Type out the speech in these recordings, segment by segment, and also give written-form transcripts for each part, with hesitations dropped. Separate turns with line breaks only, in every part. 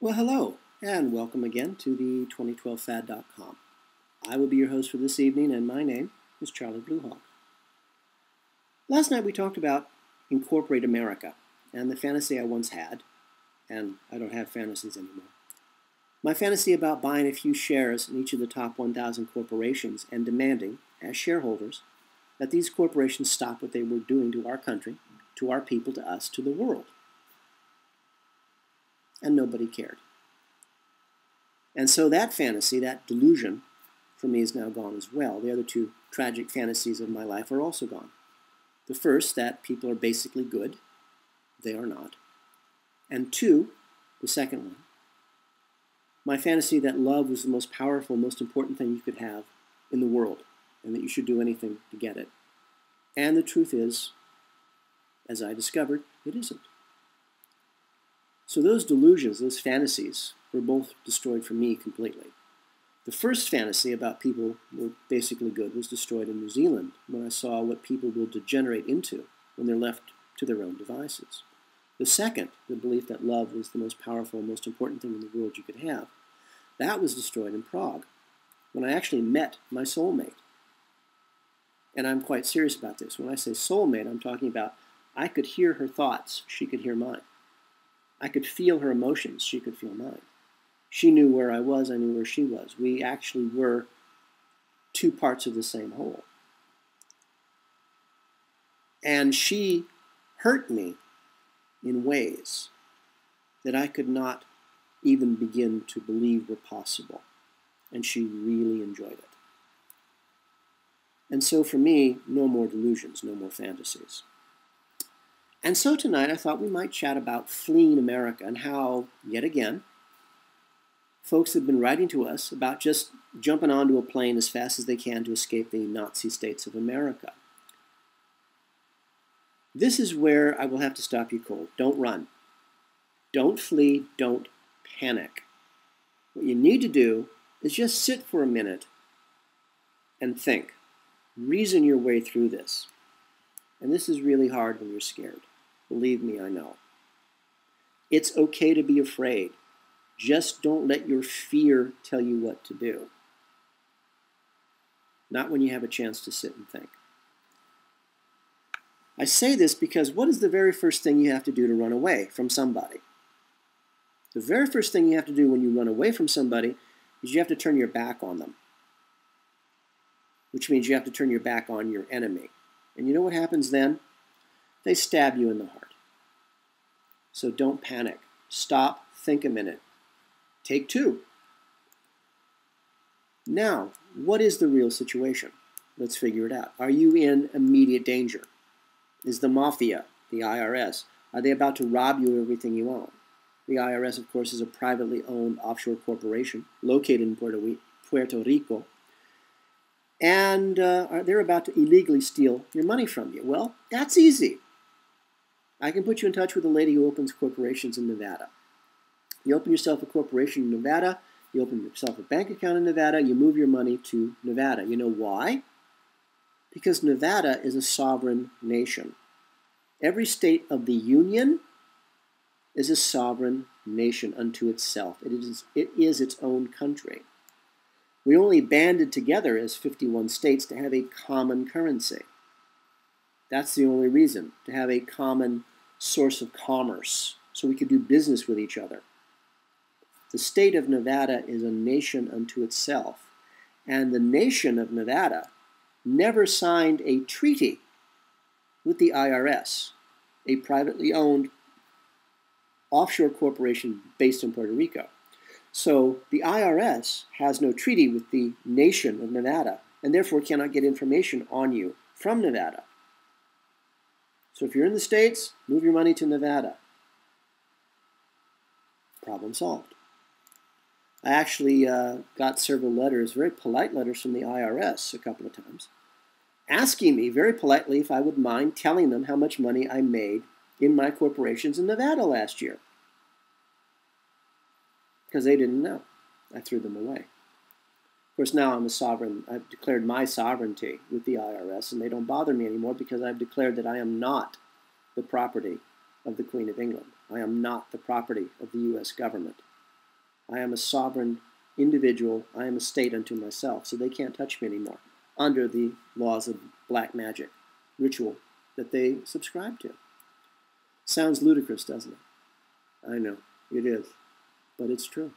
Well, hello, and welcome again to the 2012fad.com. I will be your host for this evening, and my name is Charlie Bluehawk. Last night we talked about Incorporate America and the fantasy I once had, and I don't have fantasies anymore. My fantasy about buying a few shares in each of the top 1,000 corporations and demanding, as shareholders, that these corporations stop what they were doing to our country, to our people, to us, to the world. And nobody cared. And so that fantasy, that delusion, for me is now gone as well. The other two tragic fantasies of my life are also gone. The first, that people are basically good. They are not. And two, the second one, my fantasy that love was the most powerful, most important thing you could have in the world, and that you should do anything to get it. And the truth is, as I discovered, it isn't. So those delusions, those fantasies, were both destroyed for me completely. The first fantasy about people who were basically good was destroyed in New Zealand when I saw what people will degenerate into when they're left to their own devices. The second, the belief that love was the most powerful, most important thing in the world you could have, that was destroyed in Prague when I actually met my soulmate. And I'm quite serious about this. When I say soulmate, I'm talking about I could hear her thoughts, she could hear mine. I could feel her emotions, she could feel mine. She knew where I was, I knew where she was. We actually were two parts of the same whole. And she hurt me in ways that I could not even begin to believe were possible. And she really enjoyed it. And so for me, no more delusions, no more fantasies. And so tonight I thought we might chat about fleeing America and how, yet again, folks have been writing to us about just jumping onto a plane as fast as they can to escape the Nazi states of America. This is where I will have to stop you cold. Don't run. Don't flee. Don't panic. What you need to do is just sit for a minute and think. Reason your way through this. And this is really hard when you're scared. Believe me, I know. It's okay to be afraid. Just don't let your fear tell you what to do. Not when you have a chance to sit and think. I say this because what is the very first thing you have to do to run away from somebody? The very first thing you have to do when you run away from somebody is you have to turn your back on them. Which means you have to turn your back on your enemy. And you know what happens then? They stab you in the heart. So don't panic. Stop, think a minute. Take two. Now, what is the real situation? Let's figure it out. Are you in immediate danger? Is the mafia, the IRS, are they about to rob you of everything you own? The IRS, of course, is a privately owned offshore corporation located in Puerto Rico. And they're about to illegally steal your money from you. Well, that's easy. I can put you in touch with a lady who opens corporations in Nevada. You open yourself a corporation in Nevada, you open yourself a bank account in Nevada, you move your money to Nevada. You know why? Because Nevada is a sovereign nation. Every state of the Union is a sovereign nation unto itself. It is its own country. We only banded together as 51 states to have a common currency. That's the only reason, to have a common source of commerce, so we could do business with each other. The state of Nevada is a nation unto itself, and the nation of Nevada never signed a treaty with the IRS, a privately owned offshore corporation based in Puerto Rico. So the IRS has no treaty with the nation of Nevada and therefore cannot get information on you from Nevada. So if you're in the States, move your money to Nevada. Problem solved. I actually got several letters, very polite letters from the IRS a couple of times, asking me very politely if I would mind telling them how much money I made in my corporations in Nevada last year. Because they didn't know. I threw them away. Of course, now I'm a sovereign. I've declared my sovereignty with the IRS, and they don't bother me anymore because I've declared that I am not the property of the Queen of England. I am not the property of the U.S. government. I am a sovereign individual. I am a state unto myself, so they can't touch me anymore under the laws of black magic ritual that they subscribe to. Sounds ludicrous, doesn't it? I know, it is, but it's true.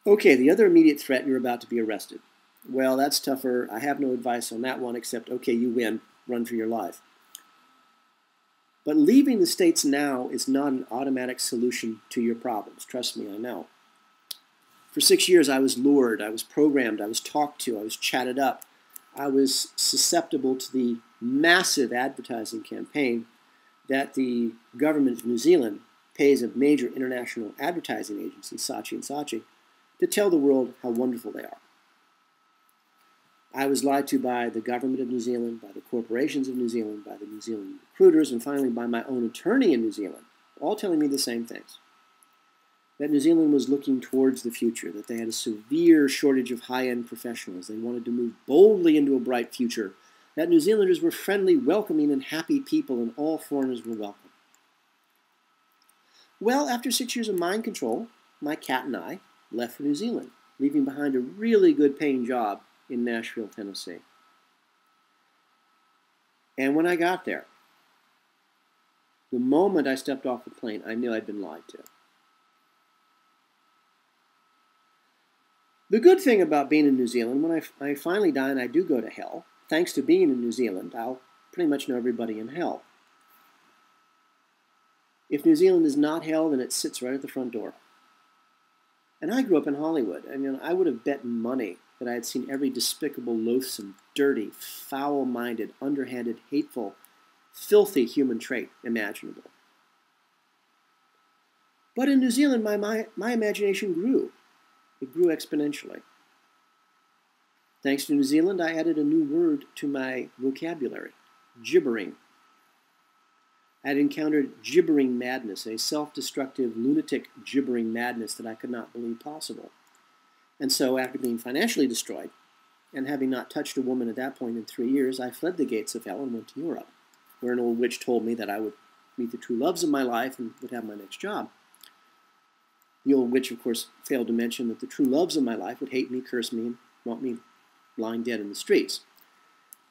Okay, the other immediate threat, you're about to be arrested. Well, that's tougher. I have no advice on that one except, okay, you win, run for your life. But leaving the States now is not an automatic solution to your problems. Trust me, I know. For 6 years, I was lured, I was programmed, I was talked to, I was chatted up. I was susceptible to the massive advertising campaign that the government of New Zealand pays a major international advertising agency, Saatchi & Saatchi, to tell the world how wonderful they are. I was lied to by the government of New Zealand, by the corporations of New Zealand, by the New Zealand recruiters, and finally by my own attorney in New Zealand, all telling me the same things. That New Zealand was looking towards the future, that they had a severe shortage of high-end professionals. They wanted to move boldly into a bright future, that New Zealanders were friendly, welcoming, and happy people, and all foreigners were welcome. Well, after 6 years of mind control, my cat and I left for New Zealand, leaving behind a really good paying job in Nashville, Tennessee. And when I got there, the moment I stepped off the plane, I knew I'd been lied to. The good thing about being in New Zealand, when I finally die and I do go to hell, thanks to being in New Zealand, I'll pretty much know everybody in hell. If New Zealand is not hell, then it sits right at the front door. And I grew up in Hollywood. I mean, I would have bet money that I had seen every despicable, loathsome, dirty, foul-minded, underhanded, hateful, filthy human trait imaginable. But in New Zealand, my imagination grew. It grew exponentially. Thanks to New Zealand, I added a new word to my vocabulary, gibbering. I had encountered gibbering madness, a self-destructive, lunatic gibbering madness that I could not believe possible. And so, after being financially destroyed, and having not touched a woman at that point in 3 years, I fled the gates of hell and went to Europe, where an old witch told me that I would meet the true loves of my life and would have my next job. The old witch, of course, failed to mention that the true loves of my life would hate me, curse me, and want me lying dead in the streets.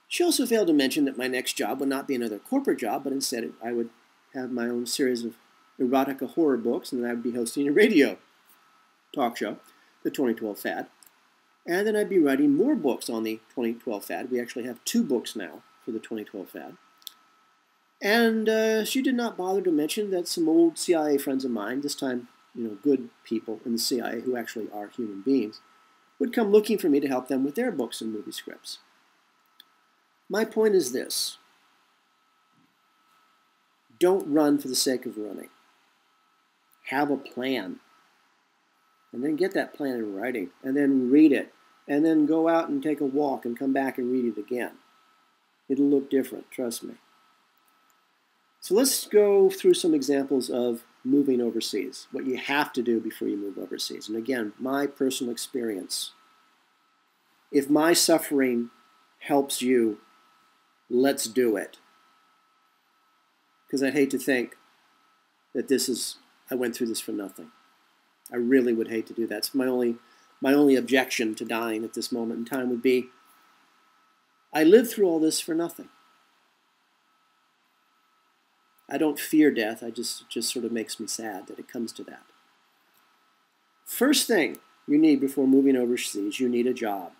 She also failed to mention that my next job would not be another corporate job, but instead I would have my own series of erotica horror books, and then I would be hosting a radio talk show, the 2012 Fad. And then I'd be writing more books on the 2012 Fad. We actually have 2 books now for the 2012 Fad. And she did not bother to mention that some old CIA friends of mine, this time, good people in the CIA who actually are human beings, would come looking for me to help them with their books and movie scripts. My point is this: don't run for the sake of running. Have a plan. And then get that plan in writing, and then read it, and then go out and take a walk and come back and read it again. It'll look different, trust me. So let's go through some examples of moving overseas, what you have to do before you move overseas. And again, my personal experience. If my suffering helps you, let's do it. Because I'd hate to think that I went through this for nothing. I really would hate to do that. So my only objection to dying at this moment in time would be, I lived through all this for nothing. I don't fear death. It just sort of makes me sad that it comes to that. First thing you need before moving overseas, you need a job.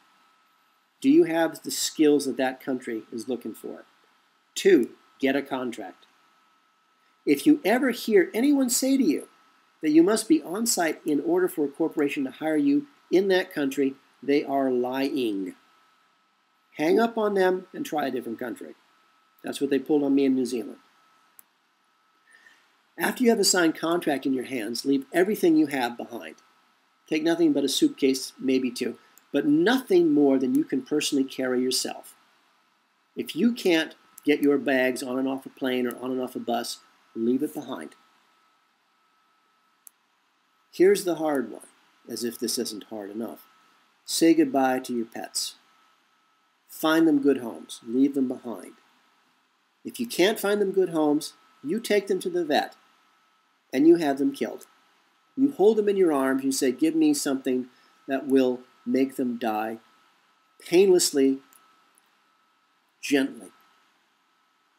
Do you have the skills that that country is looking for? 2, get a contract. If you ever hear anyone say to you that you must be on site in order for a corporation to hire you in that country, they are lying. Hang up on them and try a different country. That's what they pulled on me in New Zealand. After you have a signed contract in your hands, leave everything you have behind. Take nothing but a suitcase, maybe 2, but nothing more than you can personally carry yourself. If you can't get your bags on and off a plane or on and off a bus, leave it behind. Here's the hard one, as if this isn't hard enough. Say goodbye to your pets. Find them good homes. Leave them behind. If you can't find them good homes, you take them to the vet and you have them killed. You hold them in your arms. You say, give me something that will make them die painlessly, gently.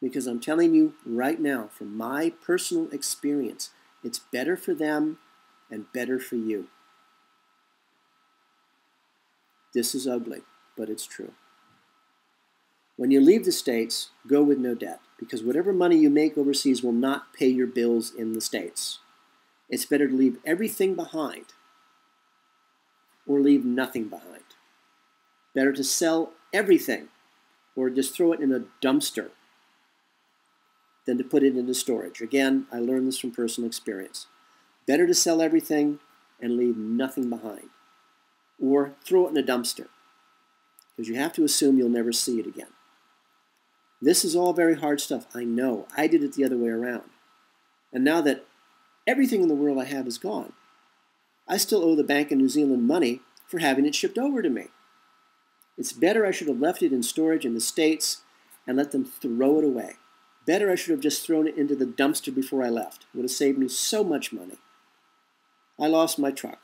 Because I'm telling you right now, from my personal experience, it's better for them and better for you. This is ugly, but it's true. When you leave the States, go with no debt, because whatever money you make overseas will not pay your bills in the States. It's better to leave everything behind or leave nothing behind. Better to sell everything or just throw it in a dumpster than to put it into storage. Again, I learned this from personal experience. Better to sell everything and leave nothing behind, or throw it in a dumpster, because you have to assume you'll never see it again. This is all very hard stuff. I know. I did it the other way around. And now that everything in the world I have is gone, I still owe the Bank of New Zealand money for having it shipped over to me. It's better I should have left it in storage in the States and let them throw it away. Better I should have just thrown it into the dumpster before I left. It would have saved me so much money. I lost my truck.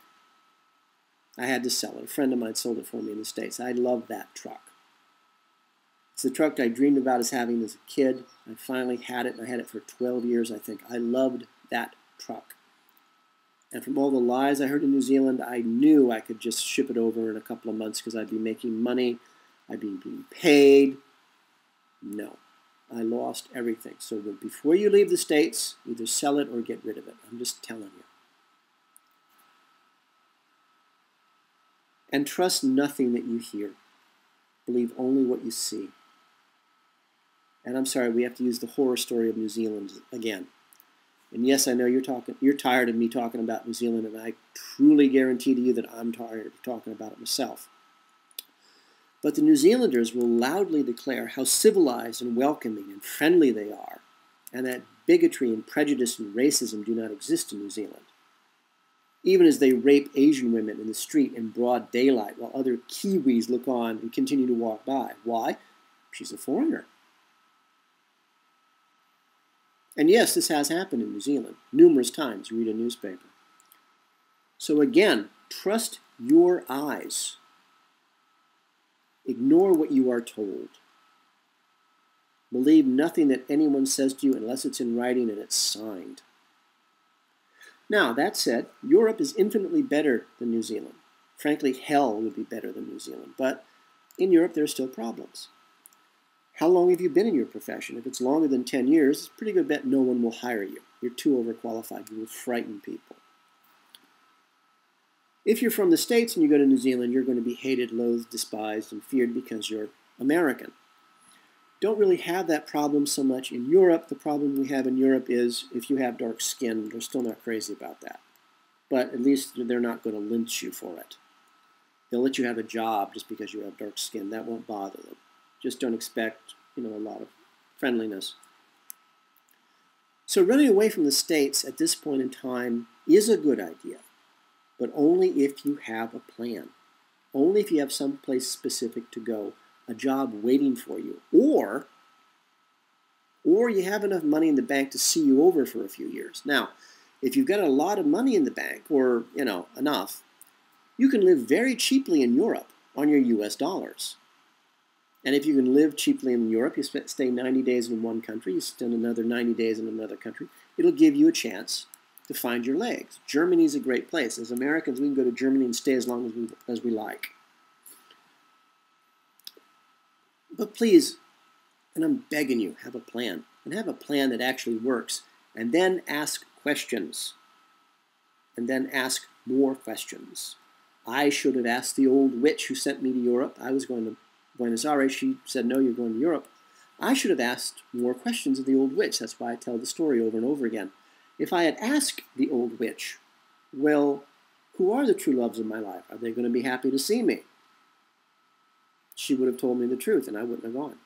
I had to sell it. A friend of mine sold it for me in the States. I love that truck. It's the truck I dreamed about as having as a kid. I finally had it, and I had it for 12 years, I think. I loved that truck. And from all the lies I heard in New Zealand, I knew I could just ship it over in a couple of months because I'd be making money. I'd be being paid. No. I lost everything. So before you leave the States, either sell it or get rid of it. I'm just telling you. And trust nothing that you hear. Believe only what you see. And I'm sorry, we have to use the horror story of New Zealand again. And yes, I know you're tired of me talking about New Zealand, and I truly guarantee to you that I'm tired of talking about it myself. But the New Zealanders will loudly declare how civilized and welcoming and friendly they are, and that bigotry and prejudice and racism do not exist in New Zealand. Even as they rape Asian women in the street in broad daylight while other Kiwis look on and continue to walk by. Why? She's a foreigner. And yes, this has happened in New Zealand numerous times. Read a newspaper. So again, trust your eyes. Ignore what you are told. Believe nothing that anyone says to you unless it's in writing and it's signed. Now, that said, Europe is infinitely better than New Zealand. Frankly, hell would be better than New Zealand. But in Europe, there are still problems. How long have you been in your profession? If it's longer than 10 years, it's a pretty good bet no one will hire you. You're too overqualified. You will frighten people. If you're from the States and you go to New Zealand, you're going to be hated, loathed, despised, and feared because you're American. Don't really have that problem so much in Europe. The problem we have in Europe is if you have dark skin, they're still not crazy about that. But at least they're not going to lynch you for it. They'll let you have a job just because you have dark skin. That won't bother them. Just don't expect, a lot of friendliness. So running away from the States at this point in time is a good idea, but only if you have a plan. Only if you have some place specific to go, a job waiting for you, or you have enough money in the bank to see you over for a few years. Now, if you've got a lot of money in the bank, or, enough, you can live very cheaply in Europe on your US dollars. And if you can live cheaply in Europe, you stay 90 days in one country, you spend another 90 days in another country, it'll give you a chance to find your legs. Germany's a great place. As Americans, we can go to Germany and stay as long as we like. But please, and I'm begging you, have a plan. And have a plan that actually works. And then ask questions. And then ask more questions. I should have asked the old witch who sent me to Europe. I was going to Buenos Aires. She said, no, you're going to Europe. I should have asked more questions of the old witch. That's why I tell the story over and over again. If I had asked the old witch, well, who are the true loves of my life? Are they going to be happy to see me? She would have told me the truth, and I wouldn't have gone.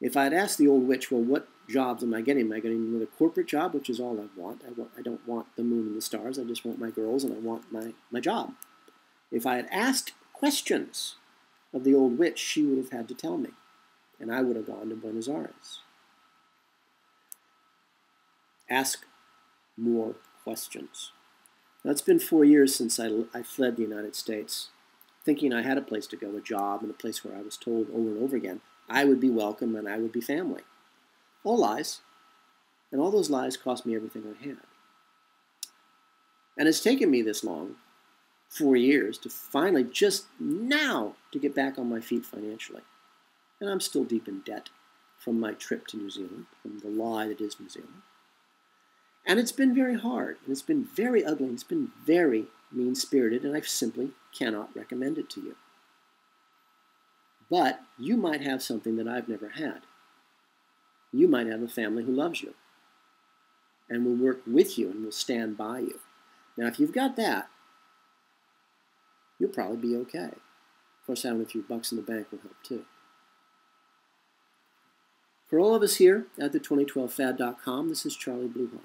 If I had asked the old witch, well, what jobs am I getting? Am I getting another corporate job, which is all I want? I don't want the moon and the stars. I just want my girls, and I want my job. If I had asked questions of the old witch, she would have had to tell me, and I would have gone to Buenos Aires. Ask more questions. Now, it's been 4 years since I fled the United States, thinking I had a place to go, a job, and a place where I was told over and over again I would be welcome and I would be family. All lies. And all those lies cost me everything I had. And it's taken me this long, 4 years, to finally just now to get back on my feet financially. And I'm still deep in debt from my trip to New Zealand, from the lie that is New Zealand. And it's been very hard, and it's been very ugly, and it's been very mean-spirited, and I simply cannot recommend it to you. But you might have something that I've never had. You might have a family who loves you and will work with you and will stand by you. Now, if you've got that, you'll probably be okay. Of course, having a few bucks in the bank will help too. For all of us here at the 2012fad.com, this is Charlie Bluehawk.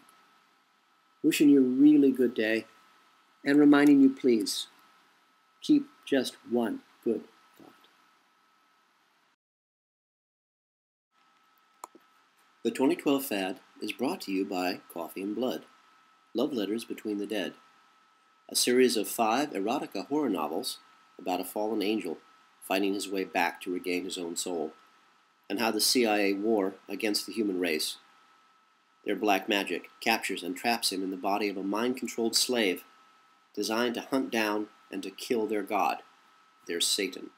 Wishing you a really good day and reminding you, please, keep just one good thought. The 2012 Fad is brought to you by Coffee and Blood, Love Letters Between the Dead, a series of 5 erotica horror novels about a fallen angel fighting his way back to regain his own soul, and how the CIA war against the human race, their black magic, captures and traps him in the body of a mind-controlled slave designed to hunt down and to kill their god, their Satan.